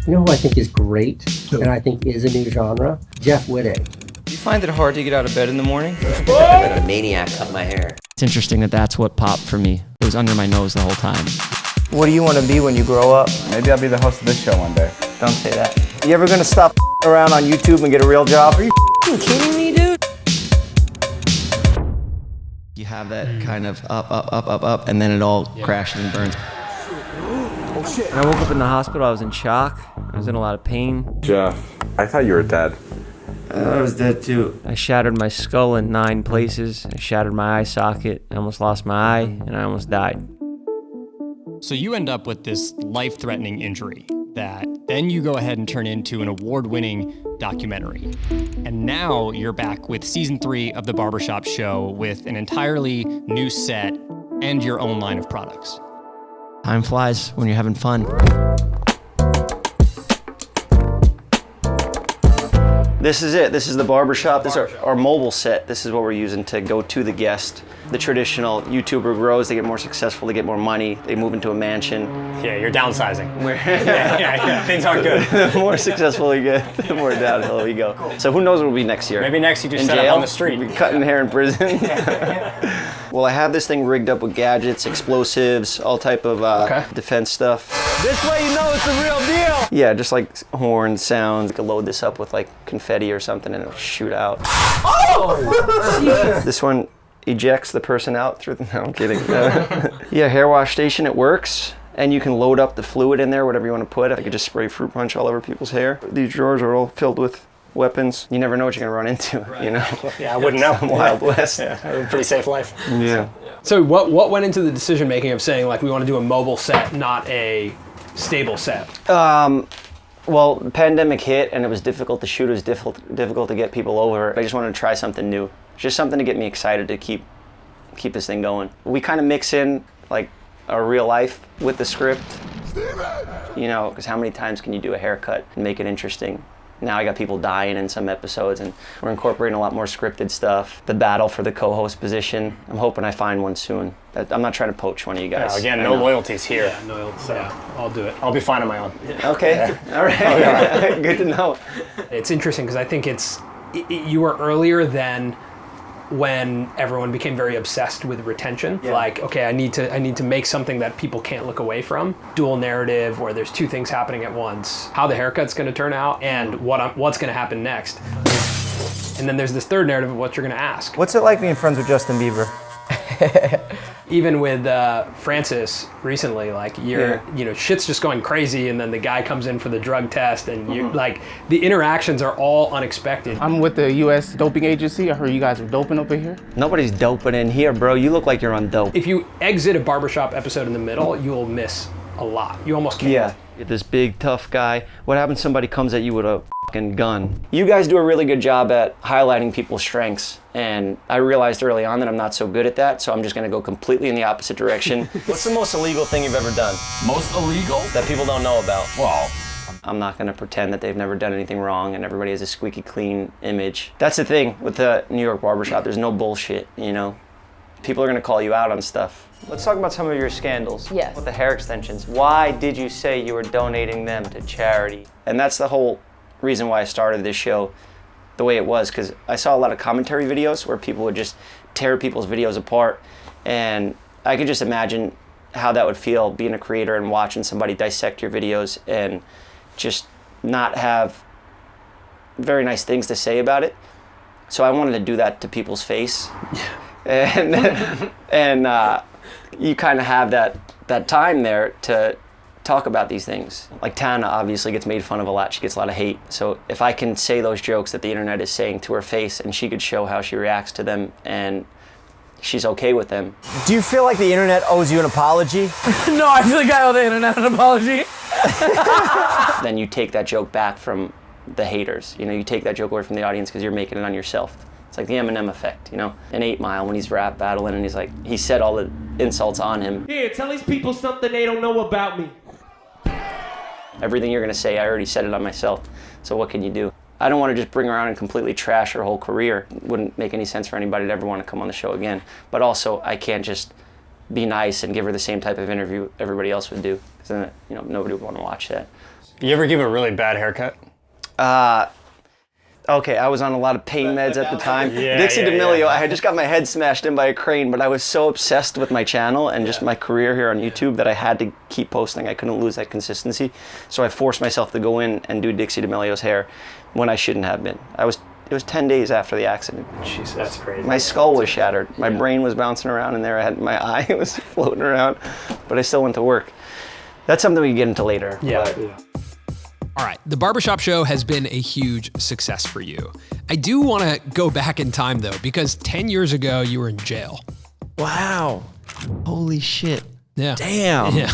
You know who I think is great, and I think is a new genre? Jeff Whitting. Do you find it hard to get out of bed in the morning? I let a maniac cut my hair. It's interesting that that's what popped for me. It was under my nose the whole time. What do you want to be when you grow up? Maybe I'll be the host of this show one day. Don't say that. You ever gonna stop around on YouTube and get a real job? Are you kidding me, dude? You have that kind of up, and then it all crashes and burns. When I woke up in the hospital, I was in shock. I was in a lot of pain. Jeff, I thought you were dead. I was dead too. I shattered my skull in 9 places. I shattered my eye socket. I almost lost my eye, and I almost died. So you end up with this life-threatening injury that then you go ahead and turn into an award-winning documentary. And now you're back with season 3 of The Barbershop Show with an entirely new set and your own line of products. Time flies when you're having fun. This is it. This is the barbershop. This is our mobile set. This is what we're using to go to the guest. The traditional YouTuber grows, they get more successful, they get more money, they move into a mansion. Yeah, you're downsizing. yeah. Things aren't good. The more successful we get, the more downhill we go. Cool. So who knows what will be next year? Maybe next you just in set jail? up on the street. We'll be cutting hair in prison. Well, I have this thing rigged up with gadgets, explosives, all type of defense stuff. This way you know it's the real deal. Yeah, just like horns, sounds. I could load this up with like confetti or something and it'll shoot out. Oh! This one ejects the person out through the, no, I'm kidding. Yeah, hair wash station, it works. And you can load up the fluid in there, whatever you want to put. I could just spray fruit punch all over people's hair. These drawers are all filled with weapons. You never know what you're gonna run into, you know? Yeah, I wouldn't know. Wild West. Yeah, a pretty safe life. Yeah. So what went into the decision making of saying like we want to do a mobile set, not a stable set? Well, the pandemic hit and it was difficult to shoot. It was difficult to get people over. I just wanted to try something new. Just something to get me excited to keep this thing going. We kind of mix in like our real life with the script. You know, because how many times can you do a haircut and make it interesting? Now I got people dying in some episodes and we're incorporating a lot more scripted stuff. The battle for the co-host position. I'm hoping I find one soon. I'm not trying to poach one of you guys. Again, no loyalties here. Yeah, no, so I'll do it. I'll be fine on my own. Okay, all right, good to know. It's interesting because I think you were earlier than when everyone became very obsessed with retention. Yeah. Like, okay, I need to make something that people can't look away from. Dual narrative where there's 2 things happening at once. How the haircut's gonna turn out and what's gonna happen next. And then there's this third narrative of what you're gonna ask. What's it like being friends with Justin Bieber? Even with Francis recently, like you know, shit's just going crazy, and then the guy comes in for the drug test, and you like the interactions are all unexpected. I'm with the U.S. doping agency. I heard you guys are doping over here. Nobody's doping in here, bro. You look like you're on dope. If you exit a barbershop episode in the middle, you will miss a lot. You almost can't. Yeah. You're this big, tough guy. What happens if somebody comes at you with a fucking gun? You guys do a really good job at highlighting people's strengths. And I realized early on that I'm not so good at that, so I'm just gonna go completely in the opposite direction. What's the most illegal thing you've ever done? Most illegal? That people don't know about? Well, I'm not gonna pretend that they've never done anything wrong and everybody has a squeaky clean image. That's the thing with the New York barbershop, there's no bullshit, you know? People are gonna call you out on stuff. Let's talk about some of your scandals. Yes. With the hair extensions. Why did you say you were donating them to charity? And that's the whole reason why I started this show the way it was, because I saw a lot of commentary videos where people would just tear people's videos apart, and I could just imagine how that would feel being a creator and watching somebody dissect your videos and just not have very nice things to say about it. So I wanted to do that to people's face. and you kind of have that time there to talk about these things. Like Tana obviously gets made fun of a lot. She gets a lot of hate. So if I can say those jokes that the internet is saying to her face and she could show how she reacts to them and she's okay with them. Do you feel like the internet owes you an apology? No, I feel like I owe the internet an apology. Then you take that joke back from the haters. You know, you take that joke away from the audience because you're making it on yourself. It's like the Eminem effect, you know? In 8 Mile when he's rap battling and he's like, he said all the insults on him. Here, tell these people something they don't know about me. Everything you're gonna say, I already said it on myself. So what can you do? I don't wanna just bring her around and completely trash her whole career. It wouldn't make any sense for anybody to ever wanna come on the show again. But also, I can't just be nice and give her the same type of interview everybody else would do. Because then, you know, nobody would wanna watch that. You ever give a really bad haircut? Okay, I was on a lot of pain meds at the time. Dixie D'Amelio, I had just got my head smashed in by a crane, but I was so obsessed with my channel and just my career here on YouTube that I had to keep posting. I couldn't lose that consistency. So I forced myself to go in and do Dixie D'Amelio's hair when I shouldn't have been. It was 10 days after the accident. Jesus, that's crazy. My skull was shattered. My brain was bouncing around in there. I had my eye was floating around, but I still went to work. That's something we can get into later. All right, the Barbershop Show has been a huge success for you. I do want to go back in time though, because 10 years ago you were in jail. Wow. Holy shit. Yeah. Damn. Yeah.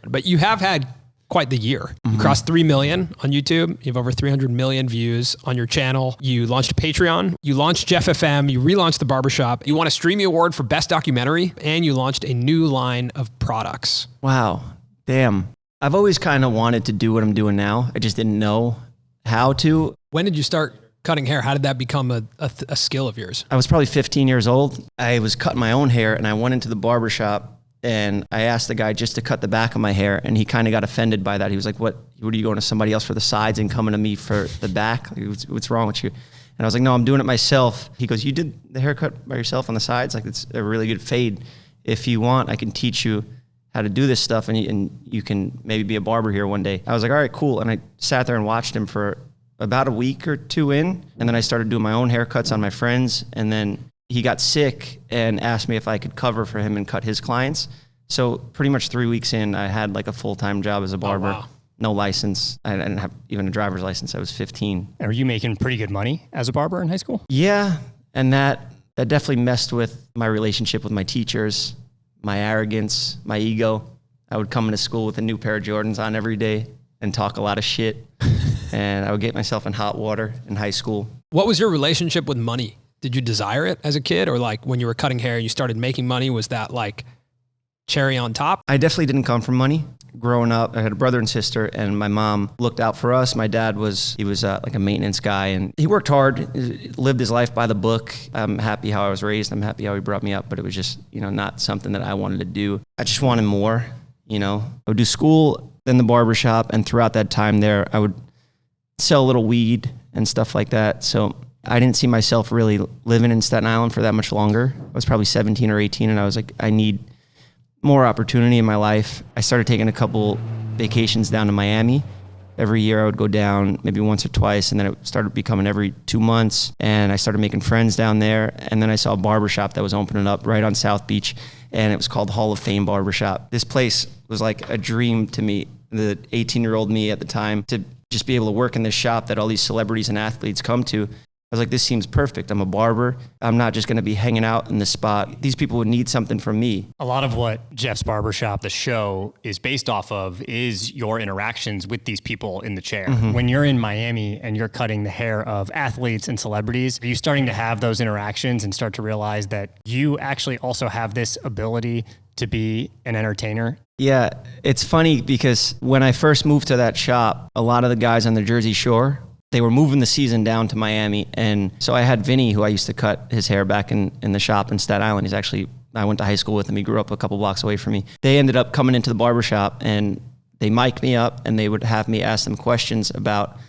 But you have had quite the year. You crossed 3 million on YouTube. You have over 300 million views on your channel. You launched a Patreon. You launched Jeff FM. You relaunched the Barbershop. You won a Streamy Award for Best Documentary, and you launched a new line of products. Wow. Damn. I've always kind of wanted to do what I'm doing now. I just didn't know how to. When did you start cutting hair? How did that become a skill of yours? I was probably 15 years old. I was cutting my own hair and I went into the barbershop and I asked the guy just to cut the back of my hair, and he kind of got offended by that. He was like, what are you going to somebody else for the sides and coming to me for the back? Like, what's wrong with you? And I was like, no, I'm doing it myself. He goes, you did the haircut by yourself on the sides? Like, it's a really good fade. If you want, I can teach you how to do this stuff, and you can maybe be a barber here one day. I was like, all right, cool. And I sat there and watched him for about a week or two in, and then I started doing my own haircuts on my friends, and then he got sick and asked me if I could cover for him and cut his clients. So pretty much 3 weeks in, I had like a full-time job as a barber. Oh, wow. No license. I didn't have even a driver's license. I was 15. Are you making pretty good money as a barber in high school? Yeah, and that definitely messed with my relationship with my teachers, my arrogance, my ego. I would come into school with a new pair of Jordans on every day and talk a lot of shit. And I would get myself in hot water in high school. What was your relationship with money? Did you desire it as a kid, or like when you were cutting hair and you started making money, was that like cherry on top? I definitely didn't come from money. Growing up, I had a brother and sister, and my mom looked out for us. My dad was like a maintenance guy, and he worked hard, lived his life by the book. I'm happy how I was raised. I'm happy how he brought me up, but it was just, not something that I wanted to do. I just wanted more, I would do school, then the barbershop, and throughout that time there, I would sell a little weed and stuff like that. So I didn't see myself really living in Staten Island for that much longer. I was probably 17 or 18, and I was like, I need more opportunity in my life. I started taking a couple vacations down to Miami. Every year I would go down maybe once or twice, and then it started becoming every 2 months, and I started making friends down there. And then I saw a barbershop that was opening up right on South Beach, and it was called Hall of Fame Barbershop. This place was like a dream to me, the 18-year-old me at the time, to just be able to work in this shop that all these celebrities and athletes come to. I was like, this seems perfect. I'm a barber. I'm not just going to be hanging out in this spot. These people would need something from me. A lot of what Jeff's Barbershop, the show, is based off of is your interactions with these people in the chair. Mm-hmm. When you're in Miami and you're cutting the hair of athletes and celebrities, are you starting to have those interactions and start to realize that you actually also have this ability to be an entertainer? Yeah, it's funny because when I first moved to that shop, a lot of the guys on the Jersey Shore, they were moving the season down to Miami. And so I had Vinny, who I used to cut his hair back in the shop in Staten Island. I went to high school with him. He grew up a couple blocks away from me. They ended up coming into the barbershop and they mic'd me up and they would have me ask them questions about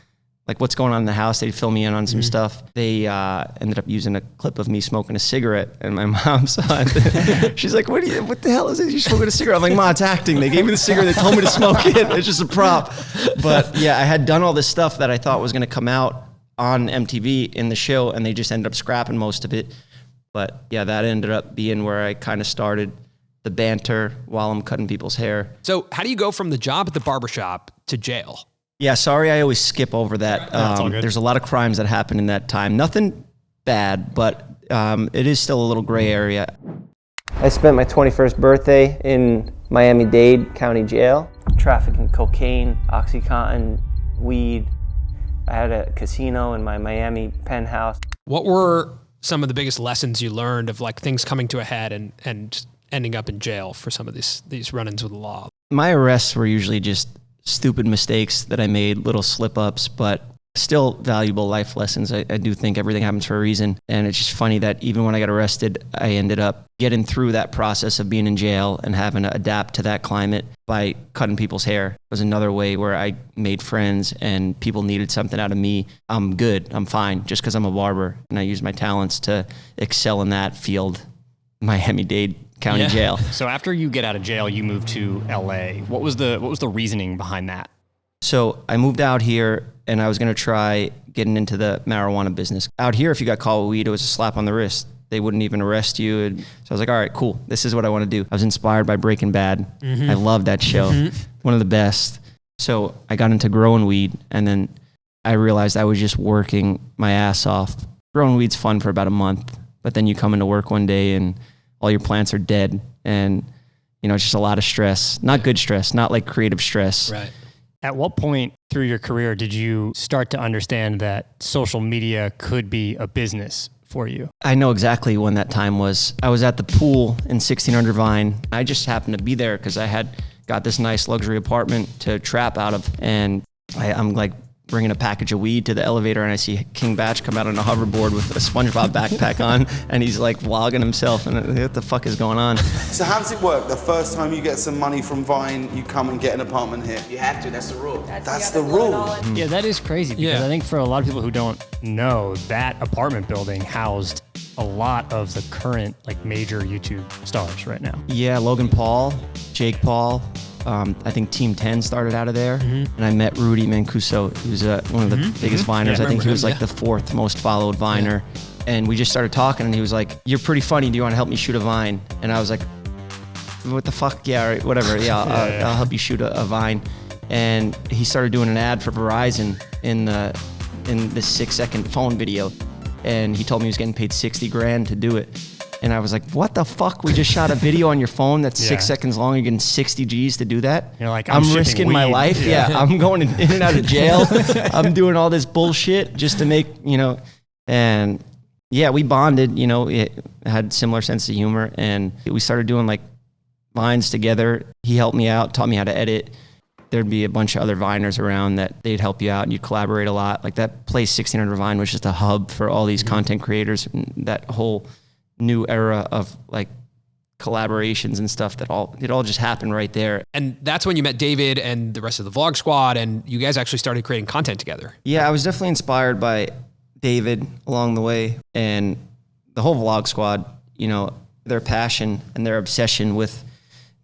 like what's going on in the house. They'd fill me in on some stuff. They ended up using a clip of me smoking a cigarette, and my mom saw it. She's like, what the hell is it? You're smoking a cigarette? I'm like, Ma, it's acting. They gave me the cigarette. They told me to smoke it. It's just a prop. But yeah, I had done all this stuff that I thought was going to come out on MTV in the show, and they just ended up scrapping most of it. But yeah, that ended up being where I kind of started the banter while I'm cutting people's hair. So how do you go from the job at the barbershop to jail? Yeah, sorry, I always skip over that. There's a lot of crimes that happen in that time. Nothing bad, but it is still a little gray area. I spent my 21st birthday in Miami-Dade County Jail, trafficking cocaine, OxyContin, weed. I had a casino in my Miami penthouse. What were some of the biggest lessons you learned of like things coming to a head and ending up in jail for some of these run-ins with the law? My arrests were usually just stupid mistakes that I made, little slip-ups, but Still valuable life lessons. I do think everything happens for a reason. And it's just funny that even when I got arrested, I ended up getting through that process of being in jail and having to adapt to that climate by cutting people's hair. It was another way where I made friends and people needed something out of me. I'm good. I'm fine just because I'm a barber. And I use my talents to excel in that field. Miami-Dade County Jail. So after you get out of jail, you move to LA. What was the reasoning behind that? So I moved out here and I was going to try getting into the marijuana business. Out here, if you got caught with weed, it was a slap on the wrist. They wouldn't even arrest you. And so I was like, all right, cool. This is what I want to do. I was inspired by Breaking Bad. I love that show. One of the best. So I got into growing weed, and then I realized I was just working my ass off. Growing weed's fun for about a month, but then you come into work one day and all your plants are dead. And, it's just a lot of stress. Not good stress, not like creative stress. Right. At what point through your career did you start to understand that social media could be a business for you? I know exactly when that time was. I was at the pool in 1600 Vine. I just happened to be there because I had got this nice luxury apartment to trap out of. And I'm like bringing a package of weed to the elevator, and I see King Batch come out on a hoverboard with a SpongeBob backpack on, and he's like vlogging himself, and what the fuck is going on? So how does it work? The first time you get some money from Vine, you come and get an apartment here? You have to, that's the rule. That's the rule. Yeah, that is crazy because I think for a lot of people who don't know, that apartment building housed a lot of the current major YouTube stars right now. Yeah, Logan Paul, Jake Paul. I think Team 10 started out of there, and I met Rudy Mancuso, who's one of the biggest Viners. I think he was like the 4th most followed Viner, and we just started talking, and he was like, "You're pretty funny. Do you want to help me shoot a Vine?" And I was like, "What the fuck? Yeah, right, whatever. Yeah, I'll help you shoot a Vine." And he started doing an ad for Verizon in this 6-second phone video, and he told me he was getting paid $60,000 to do it. And I was like, what the fuck? We just shot a video on your phone that's 6 seconds long. You're getting 60 G's to do that? You're like, I'm risking my life. Yeah, I'm going in and out of jail. I'm doing all this bullshit just to make, and yeah, we bonded, it had similar sense of humor. And we started doing Vines together. He helped me out, taught me how to edit. There'd be a bunch of other Viners around that they'd help you out, and you'd collaborate a lot. Like that place, 1600 Vine, was just a hub for all these content creators, and that whole new era of collaborations and stuff it all just happened right there. And that's when you met David and the rest of the Vlog Squad, and you guys actually started creating content together. Yeah, I was definitely inspired by David along the way, and the whole Vlog Squad, their passion and their obsession with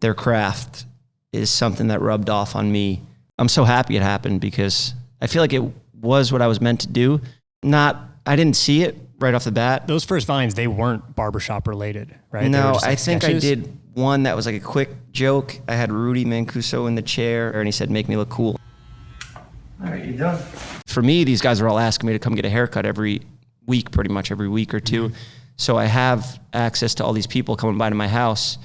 their craft is something that rubbed off on me. I'm so happy it happened because I feel like it was what I was meant to do. I didn't see it right off the bat. Those first Vines, they weren't barbershop related, right? No, I think I did one that was like a quick joke. I had Rudy Mancuso in the chair, and he said, "Make me look cool." All right, you done? For me, these guys are all asking me to come get a haircut every week, pretty much every week or two. So I have access to all these people coming by to my house.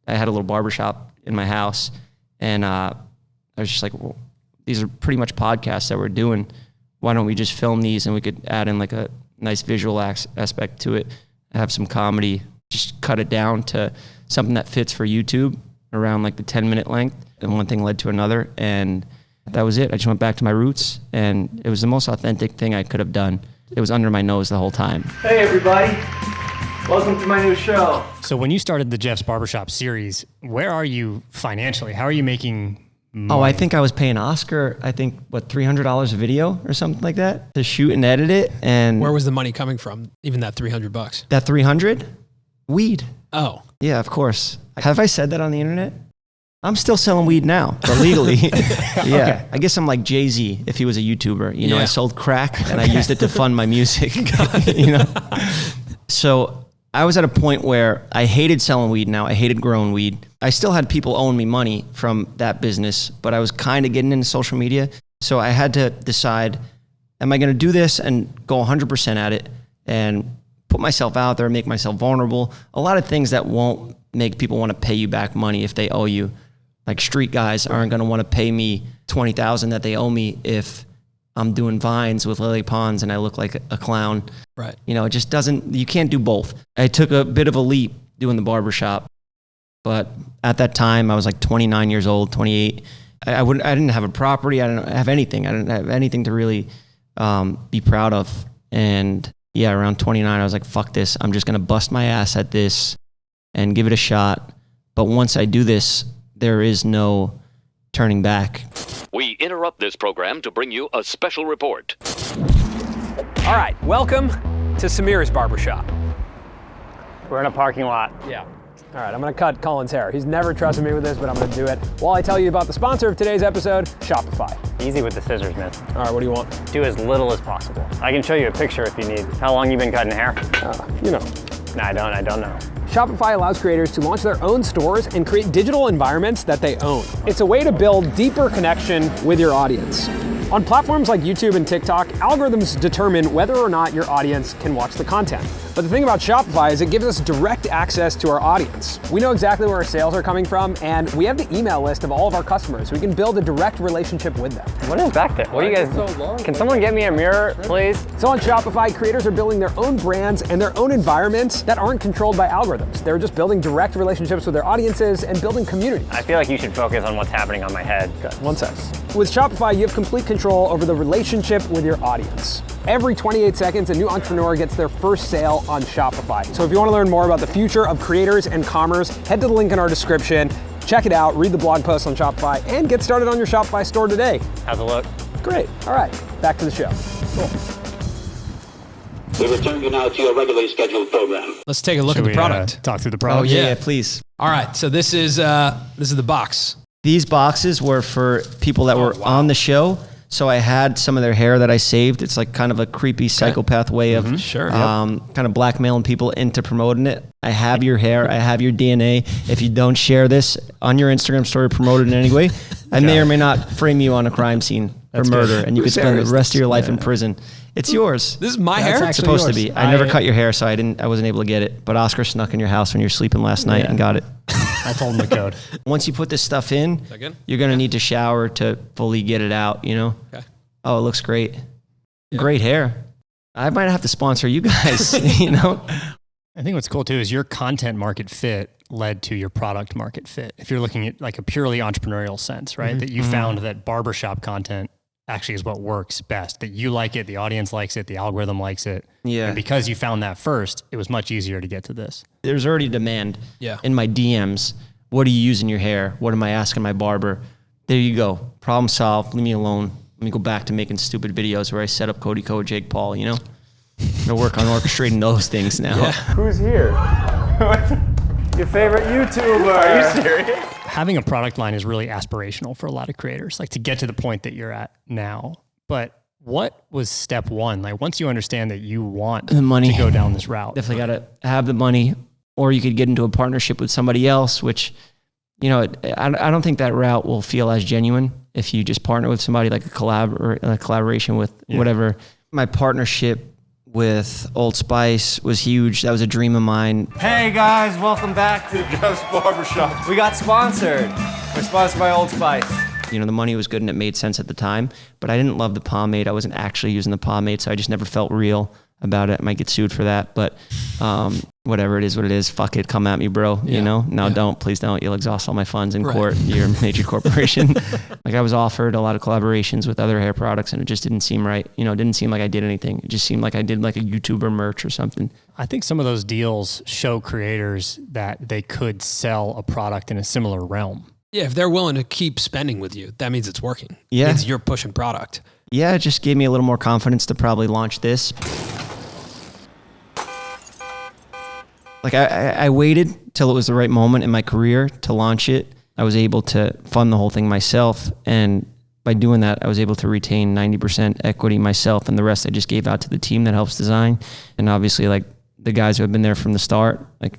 I had a little barbershop in my house, and I was just like, well, these are pretty much podcasts that we're doing. Why don't we just film these, and we could add in a nice visual aspect to it, have some comedy, just cut it down to something that fits for YouTube around the 10-minute length. And one thing led to another, and that was it. I just went back to my roots, and it was the most authentic thing I could have done. It was under my nose the whole time. Hey everybody, welcome to my new show. So when you started the Jeff's Barbershop series, where are you financially? How are you making money? Oh, I think I was paying Oscar, $300 a video or something like that to shoot and edit it. And where was the money coming from? Even that $300? That 300? Weed. Oh. Yeah, of course. Have I said that on the internet? I'm still selling weed now, but legally. Yeah. Okay. I guess I'm like Jay-Z if he was a YouTuber. I sold crack and I used it to fund my music. So I was at a point where I hated selling weed now. I hated growing weed. I still had people owing me money from that business, but I was kind of getting into social media. So I had to decide, am I going to do this and go 100% at it and put myself out there, make myself vulnerable? A lot of things that won't make people want to pay you back money if they owe you. Like street guys aren't going to want to pay me $20,000 that they owe me if I'm doing Vines with Lily Pons and I look like a clown. Right. It just doesn't, you can't do both. I took a bit of a leap doing the barbershop, but at that time I was 29 years old, 28. I didn't have a property. I didn't have anything. I didn't have anything to really be proud of. And yeah, around 29, I was like, fuck this. I'm just going to bust my ass at this and give it a shot. But once I do this, there is no turning back. We interrupt this program to bring you a special report. All right, welcome to Samir's Barbershop. We're in a parking lot. Yeah. All right, I'm gonna cut Colin's hair. He's never trusted me with this, but I'm gonna do it. While I tell you about the sponsor of today's episode, Shopify. Easy with the scissors, man. All right, what do you want? Do as little as possible. I can show you a picture if you need. How long you been cutting hair? You know. No, I don't know. Shopify allows creators to launch their own stores and create digital environments that they own. It's a way to build deeper connection with your audience. On platforms like YouTube and TikTok, algorithms determine whether or not your audience can watch the content. But the thing about Shopify is it gives us direct access to our audience. We know exactly where our sales are coming from, and we have the email list of all of our customers, so we can build a direct relationship with them. What is back there? What are you guys? Can someone get me a mirror, please? So on Shopify, creators are building their own brands and their own environments that aren't controlled by algorithms. They're just building direct relationships with their audiences and building communities. I feel like you should focus on what's happening on my head. Okay, one sec. With Shopify, you have complete control over the relationship with your audience. Every 28 seconds, a new entrepreneur gets their first sale on Shopify. So if you want to learn more about the future of creators and commerce, head to the link in our description, check it out, read the blog post on Shopify, and get started on your Shopify store today. How's it look? Great. All right, back to the show. Cool. We return you now to your regularly scheduled program. Let's take a look at the product. Talk through the product. Oh yeah, please. All right, so this is the box. These boxes were for people that were on the show. So I had some of their hair that I saved. It's like kind of a creepy psychopath way of kind of blackmailing people into promoting it. I have your hair. I have your DNA. If you don't share this on your Instagram story, promote it in any way, I may or may not frame you on a crime scene for murder, and you could spend the rest of your life in prison. It's yours. This is my hair? It's supposed to be. I never cut your hair, so I wasn't able to get it. But Oscar snuck in your house when you were sleeping last night and got it. I told him the code. Once you put this stuff in, you're going to need to shower to fully get it out, you know? Okay. Oh, it looks great. Yeah. Great hair. I might have to sponsor you guys, you know? I think what's cool too is your content market fit led to your product market fit. If you're looking at like a purely entrepreneurial sense, right? That you found that barbershop content actually is what works best, that you like it, the audience likes it, the algorithm likes it. Yeah. And because you found that first, it was much easier to get to this. There's already demand in my DMs. What do you use in your hair? What am I asking my barber? There you go. Problem solved. Leave me alone. Let me go back to making stupid videos where I set up Cody Ko, Jake Paul, you know? I'm gonna work on orchestrating those things now. Yeah. Who's here? Your favorite YouTuber. Are you serious? Having a product line is really aspirational for a lot of creators, like to get to the point that you're at now. But what was step one? Like once you understand that you want the money to go down this route. Definitely got to have the money, or you could get into a partnership with somebody else, which, you know, I don't think that route will feel as genuine if you just partner with somebody, like a collaboration with whatever. My partnership with Old Spice was huge. That was a dream of mine. Hey guys, welcome back to Jeff's Barbershop. We got sponsored. We're sponsored by Old Spice. You know, the money was good and it made sense at the time, but I didn't love the pomade. I wasn't actually using the pomade, so I just never felt real about it. I might get sued for that, but whatever it is, what it is, fuck it, come at me, bro. You know? No, don't, please don't. You'll exhaust all my funds in court. You're a major corporation. Like I was offered a lot of collaborations with other hair products and it just didn't seem right. You know, it didn't seem like I did anything. It just seemed like I did like a YouTuber merch or something. I think some of those deals show creators that they could sell a product in a similar realm. Yeah, if they're willing to keep spending with you, that means it's working. Yeah. It means you're pushing product. Yeah, it just gave me a little more confidence to probably launch this. Like I waited till it was the right moment in my career to launch it. I was able to fund the whole thing myself. And by doing that, I was able to retain 90% equity myself, and the rest I just gave out to the team that helps design. And obviously like the guys who have been there from the start, like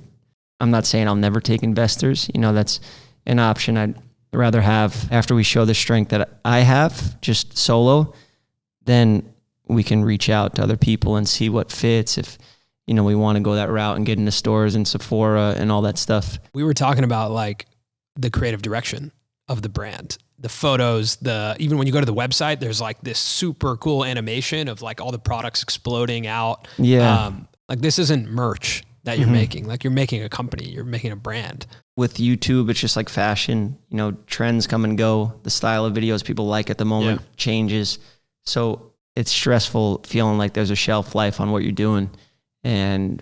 I'm not saying I'll never take investors. You know, that's an option I'd rather have after we show the strength that I have just solo. Then we can reach out to other people and see what fits. If, you know, we want to go that route and get into stores and Sephora and all that stuff. We were talking about like the creative direction of the brand, the photos, even when you go to the website, there's like this super cool animation of like all the products exploding out. Yeah. Like this isn't merch that you're making. Like you're making a company, you're making a brand. With YouTube, it's just like fashion, you know, trends come and go. The style of videos people like at the moment changes. So it's stressful feeling like there's a shelf life on what you're doing. And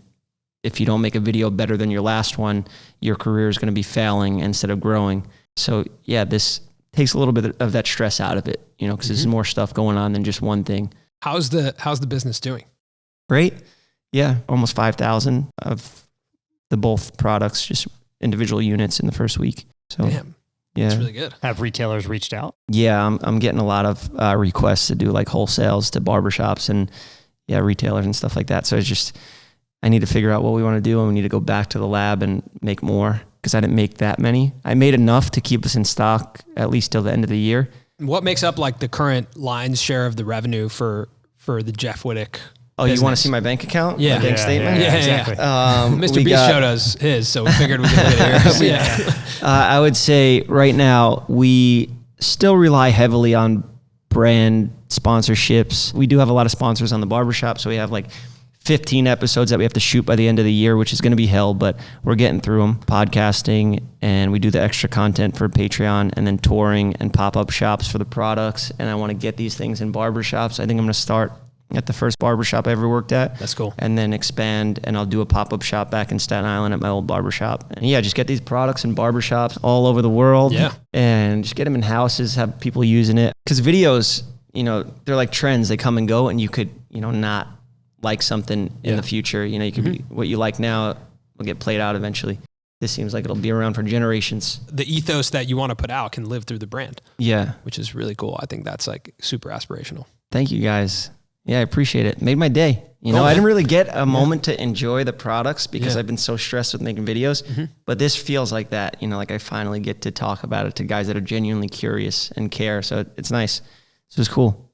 if you don't make a video better than your last one, your career is going to be failing instead of growing. So yeah, this takes a little bit of that stress out of it, you know, because there's more stuff going on than just one thing. How's the business doing? Great. Yeah. Almost 5,000 of the both products, just individual units in the first week. So damn. Yeah. That's really good. Have retailers reached out? Yeah. I'm getting a lot of requests to do like wholesales to barbershops and retailers and stuff like that. So it's just, I need to figure out what we want to do, and we need to go back to the lab and make more, because I didn't make that many. I made enough to keep us in stock at least till the end of the year. What makes up like the current lion's share of the revenue for the Jeff Wittick? Oh, business? You want to see my bank account? Yeah. My bank statement? Yeah, exactly. Mr. We Beast got- showed us his, so we figured we could look at yours. Yeah. I would say right now we still rely heavily on brand sponsorships. We do have a lot of sponsors on the barbershop, so we have like 15 episodes that we have to shoot by the end of the year, which is going to be hell, but we're getting through them. Podcasting, and we do the extra content for Patreon, and then touring and pop-up shops for the products. And I want to get these things in barbershops. I think I'm going to start at the first barbershop I ever worked at. That's cool. And then expand, and I'll do a pop-up shop back in Staten Island at my old barbershop. And yeah, just get these products in barbershops all over the world. Yeah. And just get them in houses, have people using it. Because videos, you know, they're like trends. They come and go, and you could, you know, not like something in the future. You know, you could be, what you like now will get played out eventually. This seems like it'll be around for generations. The ethos that you want to put out can live through the brand. Yeah. Which is really cool. I think that's like super aspirational. Thank you guys. Yeah, I appreciate it. Made my day. You know, I didn't really get a moment to enjoy the products because I've been so stressed with making videos, but this feels like that, you know, like I finally get to talk about it to guys that are genuinely curious and care. So it's nice. So it's cool.